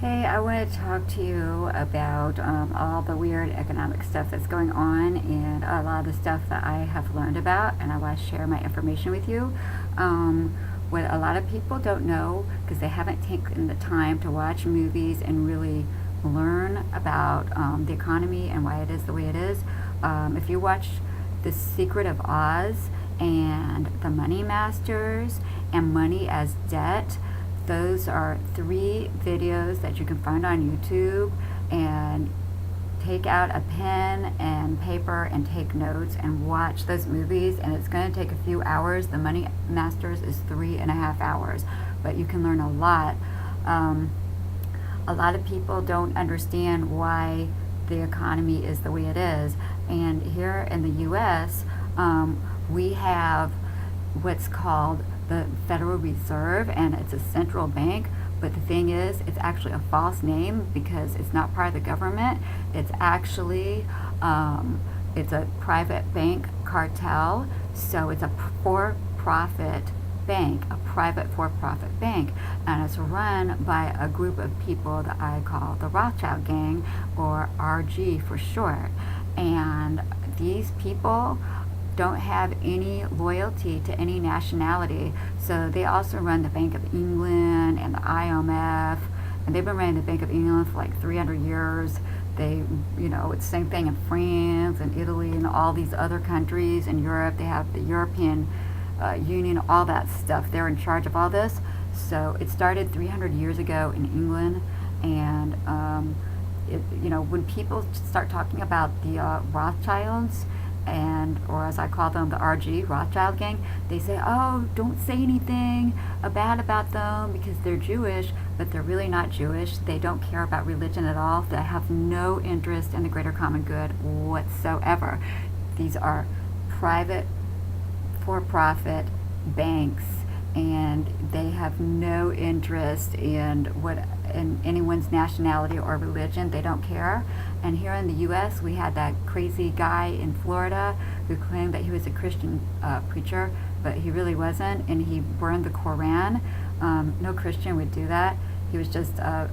Hey, I want to talk to you about all the weird economic stuff that's going on and a lot of the stuff that I have learned about, and I want to share my information with you. What a lot of people don't know, because they haven't taken the time to watch movies and really learn about the economy and why it is the way it is. If you watch The Secret of Oz and The Money Masters and Money as Debt, those are three videos that you can find on YouTube, and take out a pen and paper and take notes and watch those movies, and it's going to take a few hours. The Money Masters is 3.5 hours, but you can learn a lot. A lot of people don't understand why the economy is the way it is, and here in the US, we have what's called the Federal Reserve, and it's a central bank. But the thing is, it's actually a false name because it's not part of the government. It's actually it's a private bank cartel. So it's a for-profit bank, a private for-profit bank, and it's run by a group of people that I call the Rothschild Gang, or RG for short. And these people don't have any loyalty to any nationality. So they also run the Bank of England and the IMF, and they've been running the Bank of England for like 300 years. They, it's the same thing in France and Italy and all these other countries in Europe. They have the European Union, all that stuff. They're in charge of all this. So it started 300 years ago in England, and when people start talking about the Rothschilds, or as I call them, the RG, Rothschild Gang, they say, oh, don't say anything bad about them because they're Jewish, but they're really not Jewish. They don't care about religion at all. They have no interest in the greater common good whatsoever. These are private, for-profit banks, and they have no interest in anyone's nationality or religion. They don't care. And here in the U.S., we had that crazy guy in Florida who claimed that he was a Christian preacher, but he really wasn't, and he burned the Koran. No Christian would do that. He was just a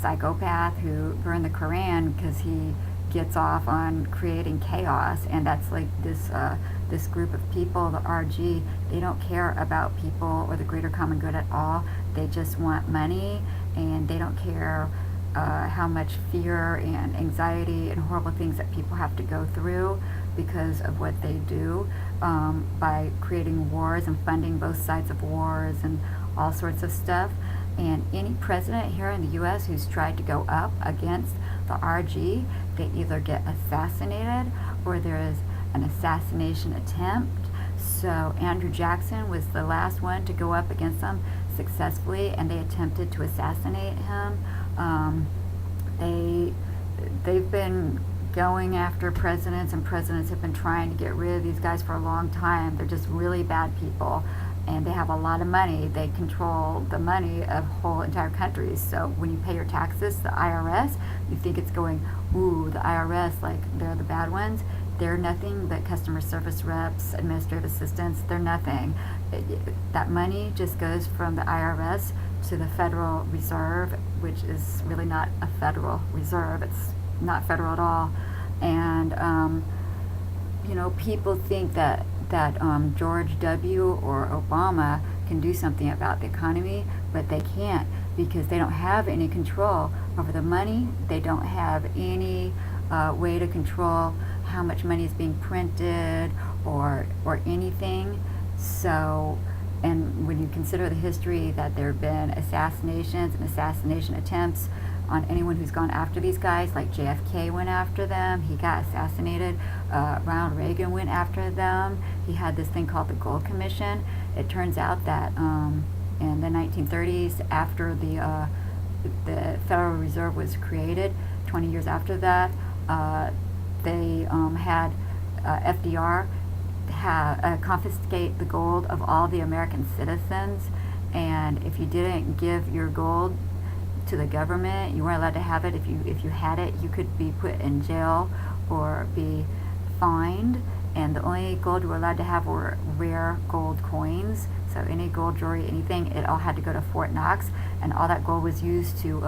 psychopath who burned the Koran because he gets off on creating chaos. And that's like this group of people, the RG. They don't care about people or the greater common good at all. They just want money, and they don't care how much fear and anxiety and horrible things that people have to go through because of what they do, by creating wars and funding both sides of wars and all sorts of stuff. And any president here in the U.S. who's tried to go up against the RG, they either get assassinated or there is an assassination attempt. So Andrew Jackson was the last one to go up against them successfully, and they attempted to assassinate him. They've been going after presidents, and presidents have been trying to get rid of these guys for a long time. They're just really bad people, and they have a lot of money. They control the money of whole entire countries. So when you pay your taxes, the IRS, you think it's going, ooh, the IRS, like they're the bad ones. They're nothing but customer service reps, administrative assistants. They're nothing. That money just goes from the IRS to the Federal Reserve, which is really not a Federal Reserve. It's not federal at all. And people think that George W. or Obama can do something about the economy, but they can't, because they don't have any control over the money. They don't have any way to control how much money is being printed or anything. So, and when you consider the history that there have been assassinations and assassination attempts on anyone who's gone after these guys, like JFK went after them, he got assassinated. Ronald Reagan went after them. He had this thing called the Gold Commission. It turns out that in the 1930s, after the Federal Reserve was created, 20 years after that, they had FDR confiscate the gold of all the American citizens, and if you didn't give your gold to the government, you weren't allowed to have it. If you had it, you could be put in jail or be fined. And the only gold you were allowed to have were rare gold coins. So any gold jewelry, anything, it all had to go to Fort Knox, and all that gold was used to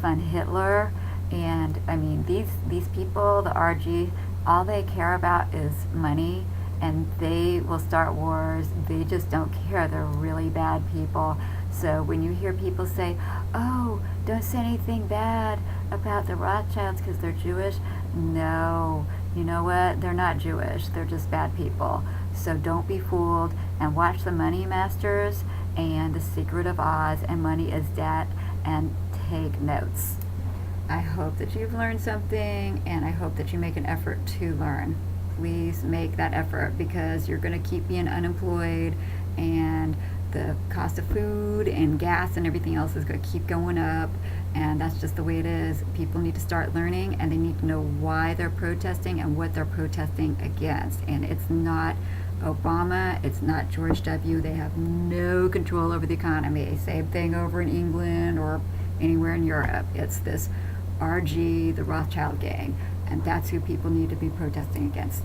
fund Hitler. And I mean, these people, the RG, all they care about is money, and they will start wars. They just don't care. They're really bad people. So when you hear people say, oh, don't say anything bad about the Rothschilds because they're Jewish, no, you know what? They're not Jewish. They're just bad people. So don't be fooled, and watch The Money Masters and The Secret of Oz and Money is Debt, and take notes. I hope that you've learned something, and I hope that you make an effort to learn. Please make that effort, because you're going to keep being unemployed, and the cost of food and gas and everything else is going to keep going up, and that's just the way it is. People need to start learning, and they need to know why they're protesting and what they're protesting against. And it's not Obama, it's not George W. They have no control over the economy. Same thing over in England or anywhere in Europe. It's this RG, the Rothschild Gang, and that's who people need to be protesting against.